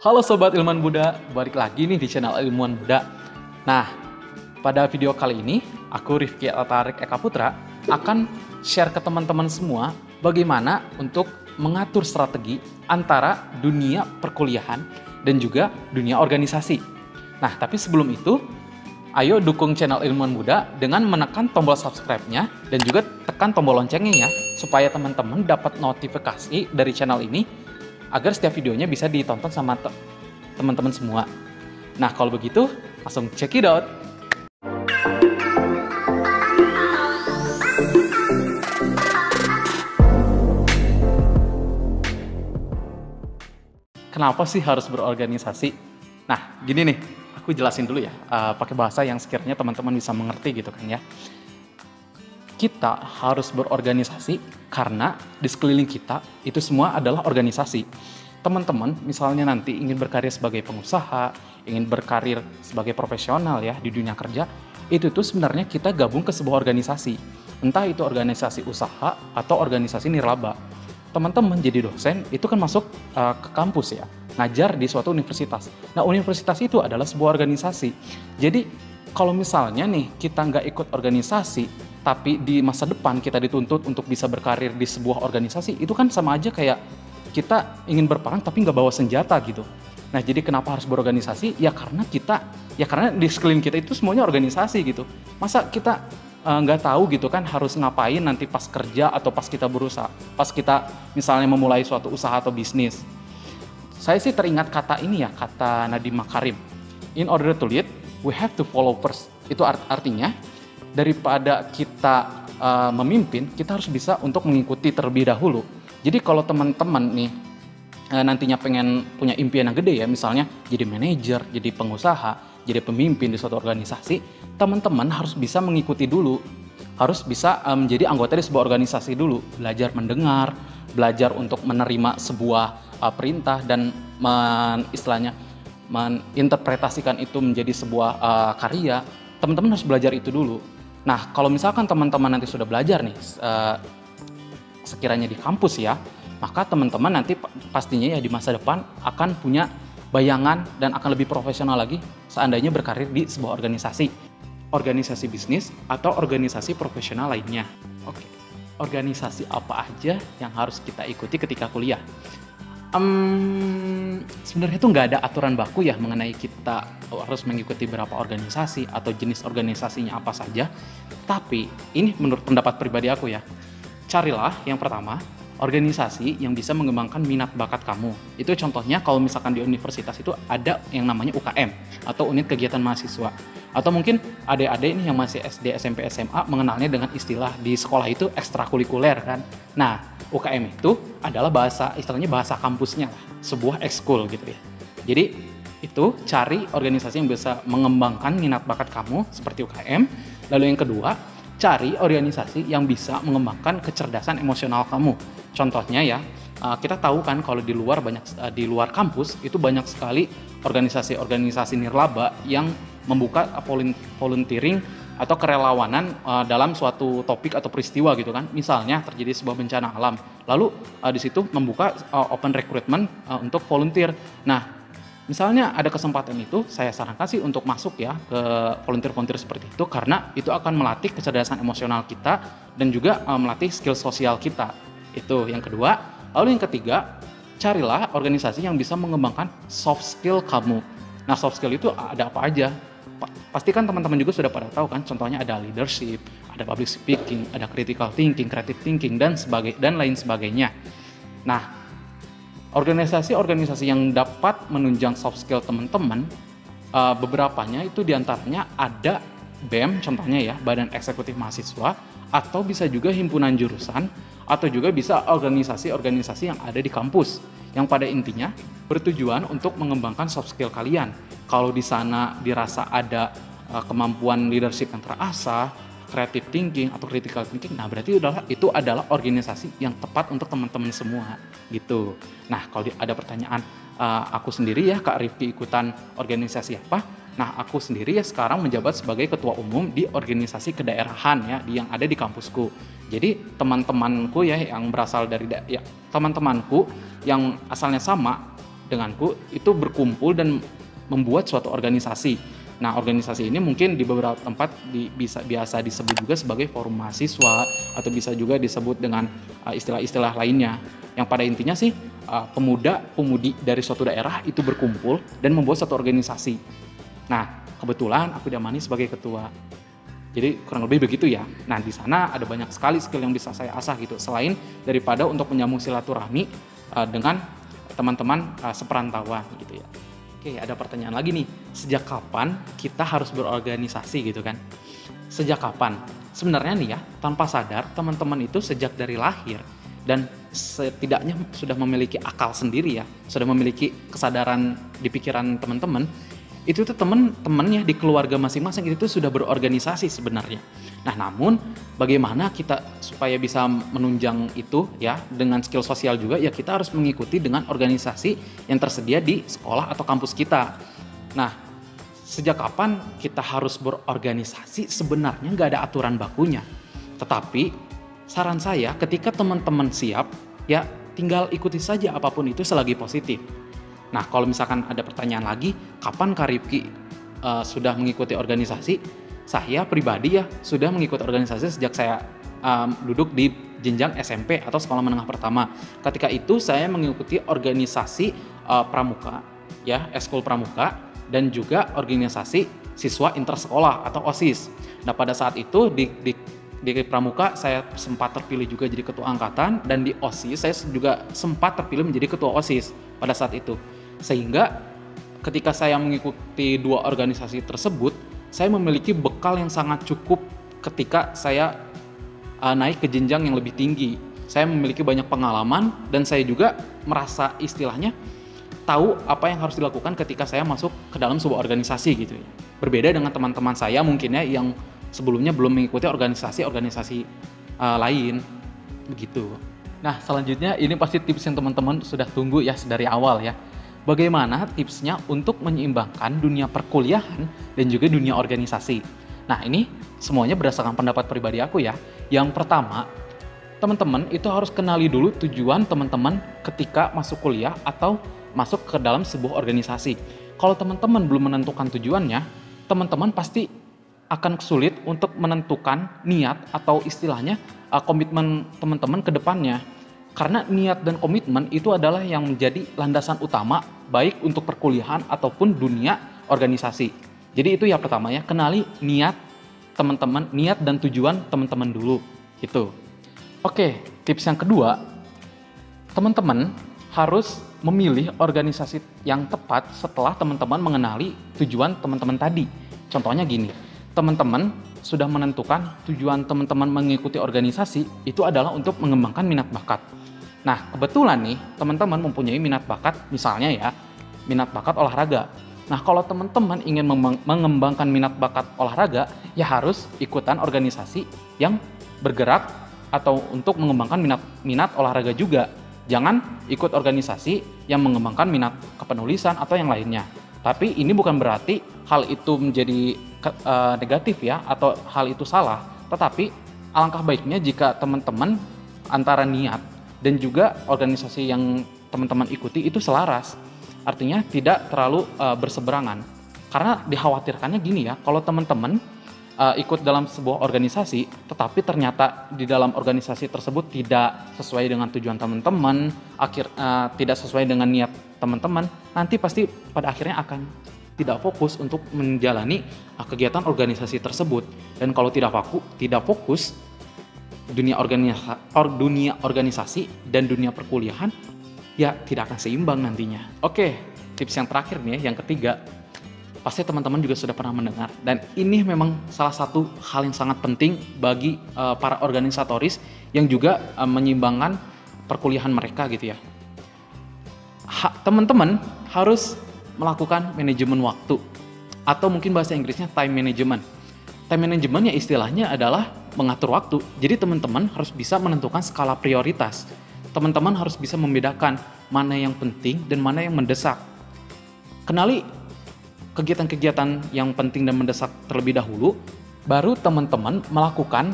Halo Sobat Ilmuwan Muda, balik lagi nih di channel Ilmuwan Muda. Nah, pada video kali ini, aku Rifki Atarik Eka Putra akan share ke teman-teman semua bagaimana untuk mengatur strategi antara dunia perkuliahan dan juga dunia organisasi. Nah, tapi sebelum itu, ayo dukung channel Ilmuwan Muda dengan menekan tombol subscribe-nya dan juga tekan tombol loncengnya ya, supaya teman-teman dapat notifikasi dari channel ini agar setiap videonya bisa ditonton sama teman-teman semua. Nah, kalau begitu, langsung check it out. Kenapa sih harus berorganisasi? Nah, gini nih, aku jelasin dulu ya, pakai bahasa yang sekiranya teman-teman bisa mengerti gitu kan ya. Kita harus berorganisasi karena di sekeliling kita itu semua adalah organisasi. Teman-teman misalnya nanti ingin berkarir sebagai pengusaha, ingin berkarir sebagai profesional ya di dunia kerja, itu tuh sebenarnya kita gabung ke sebuah organisasi. Entah itu organisasi usaha atau organisasi nirlaba. Teman-teman jadi dosen itu kan masuk ke kampus ya, ngajar di suatu universitas. Nah, universitas itu adalah sebuah organisasi. Jadi kalau misalnya nih kita nggak ikut organisasi, tapi di masa depan kita dituntut untuk bisa berkarir di sebuah organisasi, itu kan sama aja kayak kita ingin berperang tapi nggak bawa senjata gitu. Nah, jadi kenapa harus berorganisasi? Ya karena karena di sekeliling kita itu semuanya organisasi gitu. Masa kita nggak tahu gitu kan harus ngapain nanti pas kerja atau pas kita berusaha, pas kita misalnya memulai suatu usaha atau bisnis. Saya sih teringat kata ini ya, kata Nadiem Makarim. In order to lead, we have to follow first. Itu artinya daripada kita memimpin, kita harus bisa untuk mengikuti terlebih dahulu. Jadi kalau teman-teman nih nantinya pengen punya impian yang gede ya, misalnya jadi manajer, jadi pengusaha, jadi pemimpin di suatu organisasi, teman-teman harus bisa mengikuti dulu, harus bisa menjadi anggota di sebuah organisasi dulu, belajar mendengar, belajar untuk menerima sebuah perintah dan istilahnya menginterpretasikan itu menjadi sebuah karya. Teman-teman harus belajar itu dulu. Nah, kalau misalkan teman-teman nanti sudah belajar nih, sekiranya di kampus ya, maka teman-teman nanti pastinya ya di masa depan akan punya bayangan dan akan lebih profesional lagi seandainya berkarir di sebuah organisasi bisnis atau organisasi profesional lainnya. Oke, organisasi apa aja yang harus kita ikuti ketika kuliah? Sebenarnya itu nggak ada aturan baku ya mengenai kita harus mengikuti berapa organisasi atau jenis organisasinya apa saja. Tapi ini menurut pendapat pribadi aku ya, carilah yang pertama organisasi yang bisa mengembangkan minat bakat kamu. Itu contohnya kalau misalkan di universitas itu ada yang namanya UKM atau unit kegiatan mahasiswa. Atau mungkin adik-adik ini yang masih SD, SMP, SMA mengenalnya dengan istilah di sekolah itu ekstrakurikuler kan. Nah, UKM itu adalah istilahnya bahasa kampusnya lah, sebuah ekskul gitu ya. Jadi itu cari organisasi yang bisa mengembangkan minat bakat kamu seperti UKM. Lalu yang kedua, cari organisasi yang bisa mengembangkan kecerdasan emosional kamu. Contohnya ya, kita tahu kan kalau di luar kampus itu banyak sekali organisasi-organisasi nirlaba yang membuka volunteering atau kerelawanan dalam suatu topik atau peristiwa gitu kan. Misalnya terjadi sebuah bencana alam, lalu di situ membuka open recruitment untuk volunteer. Nah, misalnya ada kesempatan itu, saya sarankan sih untuk masuk ya ke volunteer-volunteer seperti itu, karena itu akan melatih kecerdasan emosional kita dan juga melatih skill sosial kita. Itu yang kedua. Lalu yang ketiga, carilah organisasi yang bisa mengembangkan soft skill kamu. Nah, soft skill itu ada apa aja? Pasti kan teman-teman juga sudah pada tahu kan, contohnya ada leadership, ada public speaking, ada critical thinking, creative thinking, dan lain sebagainya. Nah, organisasi-organisasi yang dapat menunjang soft skill teman-teman, beberapanya itu diantaranya ada BEM, contohnya ya, Badan Eksekutif Mahasiswa, atau bisa juga himpunan jurusan, atau juga bisa organisasi-organisasi yang ada di kampus, yang pada intinya bertujuan untuk mengembangkan soft skill kalian. Kalau di sana dirasa ada kemampuan leadership yang terasah, creative thinking atau critical thinking, nah berarti itu adalah organisasi yang tepat untuk teman-teman semua gitu. Nah, kalau ada pertanyaan, aku sendiri ya Kak Rifki ikutan organisasi apa? Nah, aku sendiri ya sekarang menjabat sebagai ketua umum di organisasi kedaerahan ya yang ada di kampusku. Jadi teman-temanku ya yang berasal dari teman-temanku yang asalnya sama denganku itu berkumpul dan membuat suatu organisasi. Nah, organisasi ini mungkin di beberapa tempat biasa disebut juga sebagai forum mahasiswa, atau bisa juga disebut dengan istilah-istilah lainnya. Yang pada intinya sih pemuda-pemudi dari suatu daerah itu berkumpul dan membuat suatu organisasi. Nah, kebetulan aku diamani sebagai ketua. Jadi kurang lebih begitu ya. Nah, di sana ada banyak sekali skill yang bisa saya asah gitu. Selain daripada untuk menyambung silaturahmi dengan teman-teman seperantauan gitu ya. Oke, ada pertanyaan lagi nih. Sejak kapan kita harus berorganisasi gitu kan? Sejak kapan? Sebenarnya nih ya, tanpa sadar teman-teman itu sejak dari lahir dan setidaknya sudah memiliki akal sendiri ya, sudah memiliki kesadaran di pikiran teman-teman. Itu tuh teman-temannya di keluarga masing-masing itu sudah berorganisasi sebenarnya. Nah, namun bagaimana kita supaya bisa menunjang itu ya dengan skill sosial juga, ya kita harus mengikuti dengan organisasi yang tersedia di sekolah atau kampus kita. Nah, sejak kapan kita harus berorganisasi? Sebenarnya nggak ada aturan bakunya. Tetapi saran saya ketika teman-teman siap, ya tinggal ikuti saja apapun itu selagi positif. Nah, kalau misalkan ada pertanyaan lagi, kapan Kak Rifki sudah mengikuti organisasi? Saya pribadi ya sudah mengikuti organisasi sejak saya duduk di jenjang SMP atau sekolah menengah pertama. Ketika itu saya mengikuti organisasi pramuka, ya eskul pramuka, dan juga organisasi siswa intersekolah atau OSIS. Nah, pada saat itu di pramuka saya sempat terpilih juga jadi ketua angkatan, dan di OSIS saya juga sempat terpilih menjadi ketua OSIS pada saat itu. Sehingga ketika saya mengikuti dua organisasi tersebut, saya memiliki bekal yang sangat cukup ketika saya naik ke jenjang yang lebih tinggi. Saya memiliki banyak pengalaman dan saya juga merasa istilahnya tahu apa yang harus dilakukan ketika saya masuk ke dalam sebuah organisasi gitu ya. Berbeda dengan teman-teman saya mungkin ya yang sebelumnya belum mengikuti organisasi-organisasi lain begitu. Nah, selanjutnya ini pasti tips yang teman-teman sudah tunggu ya dari awal ya. Bagaimana tipsnya untuk menyeimbangkan dunia perkuliahan dan juga dunia organisasi? Nah, ini semuanya berdasarkan pendapat pribadi aku ya. Yang pertama, teman-teman itu harus kenali dulu tujuan teman-teman ketika masuk kuliah atau masuk ke dalam sebuah organisasi. Kalau teman-teman belum menentukan tujuannya, teman-teman pasti akan sulit untuk menentukan niat atau istilahnya komitmen teman-teman ke depannya. Karena niat dan komitmen itu adalah yang menjadi landasan utama baik untuk perkuliahan ataupun dunia organisasi. Jadi itu ya pertama ya, kenali niat teman-teman, niat dan tujuan teman-teman dulu gitu. Oke, tips yang kedua, teman-teman harus memilih organisasi yang tepat setelah teman-teman mengenali tujuan teman-teman tadi. Contohnya gini, teman-teman sudah menentukan tujuan teman-teman mengikuti organisasi itu adalah untuk mengembangkan minat bakat. Nah, kebetulan nih teman-teman mempunyai minat bakat, misalnya ya, minat bakat olahraga. Nah, kalau teman-teman ingin mengembangkan minat bakat olahraga, ya harus ikutan organisasi yang bergerak atau untuk mengembangkan minat olahraga juga. Jangan ikut organisasi yang mengembangkan minat kepenulisan atau yang lainnya. Tapi ini bukan berarti hal itu menjadi negatif ya, atau hal itu salah. Tetapi alangkah baiknya jika teman-teman antara niat dan juga organisasi yang teman-teman ikuti itu selaras. Artinya tidak terlalu berseberangan. Karena dikhawatirkannya gini ya, kalau teman-teman ikut dalam sebuah organisasi, tetapi ternyata di dalam organisasi tersebut tidak sesuai dengan tujuan teman-teman, tidak sesuai dengan niat teman-teman, nanti pasti pada akhirnya akan tidak fokus untuk menjalani kegiatan organisasi tersebut. Dan kalau tidak fokus, dunia organisasi dan dunia perkuliahan ya tidak akan seimbang nantinya. Oke, tips yang terakhir nih ya, yang ketiga, pasti teman-teman juga sudah pernah mendengar, dan ini memang salah satu hal yang sangat penting bagi para organisatoris yang juga menyeimbangkan perkuliahan mereka gitu ya. Teman-teman harus melakukan manajemen waktu, atau mungkin bahasa Inggrisnya time management. Time management ya istilahnya adalah mengatur waktu. Jadi teman-teman harus bisa menentukan skala prioritas. Teman-teman harus bisa membedakan mana yang penting dan mana yang mendesak. Kenali kegiatan-kegiatan yang penting dan mendesak terlebih dahulu, baru teman-teman melakukan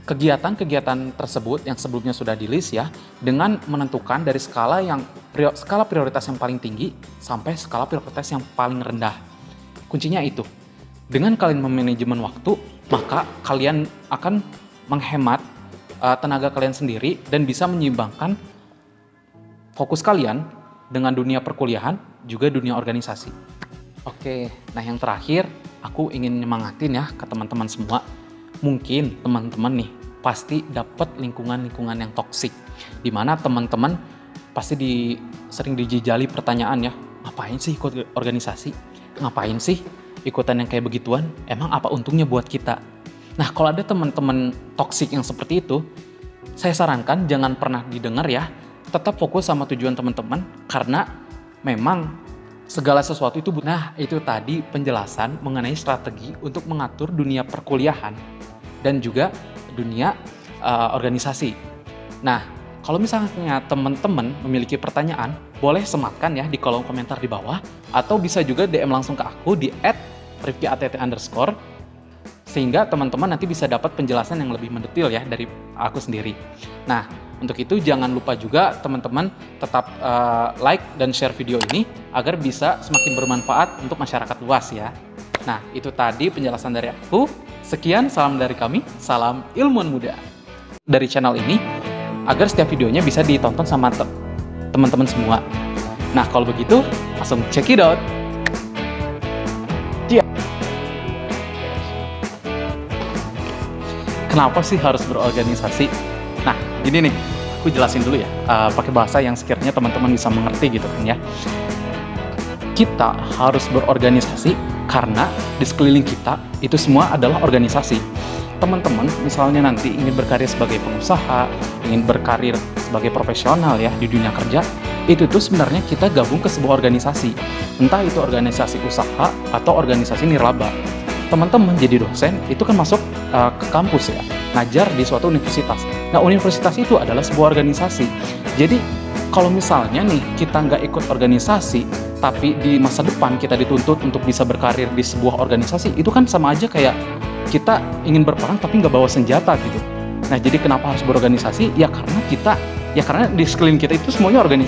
kegiatan-kegiatan tersebut yang sebelumnya sudah di-list ya, dengan menentukan dari skala prioritas yang paling tinggi sampai skala prioritas yang paling rendah. Kuncinya itu. Dengan kalian memanajemen waktu, maka kalian akan menghemat tenaga kalian sendiri dan bisa menyeimbangkan fokus kalian dengan dunia perkuliahan juga dunia organisasi. Oke, nah yang terakhir aku ingin nyemangatin ya ke teman-teman semua. Mungkin teman-teman nih pasti dapat lingkungan-lingkungan yang toksik, di mana teman-teman pasti sering dijejali pertanyaan ya, ngapain sih ikut organisasi? Ngapain sih ikutan yang kayak begituan? Emang apa untungnya buat kita? Nah, kalau ada teman-teman toksik yang seperti itu, saya sarankan jangan pernah didengar ya. Tetap fokus sama tujuan teman-teman, karena memang segala sesuatu itu butuh. Nah, itu tadi penjelasan mengenai strategi untuk mengatur dunia perkuliahan dan juga dunia organisasi. Nah, kalau misalnya teman-teman memiliki pertanyaan, boleh sematkan ya di kolom komentar di bawah, atau bisa juga DM langsung ke aku di @rifki_att_, sehingga teman-teman nanti bisa dapat penjelasan yang lebih mendetail ya dari aku sendiri. Nah, untuk itu jangan lupa juga teman-teman tetap like dan share video ini agar bisa semakin bermanfaat untuk masyarakat luas ya. Nah, itu tadi penjelasan dari aku. Sekian, salam dari kami, salam ilmuwan muda dari channel ini, agar setiap videonya bisa ditonton sama teman-teman semua. Nah, kalau begitu, langsung check it out. Kenapa sih harus berorganisasi? Nah, gini nih, aku jelasin dulu ya, pakai bahasa yang sekiranya teman-teman bisa mengerti gitu kan ya. Kita harus berorganisasi karena di sekeliling kita itu semua adalah organisasi. Teman-teman misalnya nanti ingin berkarir sebagai pengusaha, ingin berkarir sebagai profesional ya di dunia kerja, itu tuh sebenarnya kita gabung ke sebuah organisasi. Entah itu organisasi usaha atau organisasi nirlaba. Teman-teman jadi dosen itu kan masuk ke kampus ya, ngajar di suatu universitas. Nah, universitas itu adalah sebuah organisasi. Jadi kalau misalnya nih kita nggak ikut organisasi, tapi di masa depan kita dituntut untuk bisa berkarir di sebuah organisasi, itu kan sama aja kayak kita ingin berperang tapi nggak bawa senjata gitu. Nah, jadi kenapa harus berorganisasi? Ya karena di sekeliling kita itu semuanya organisasi.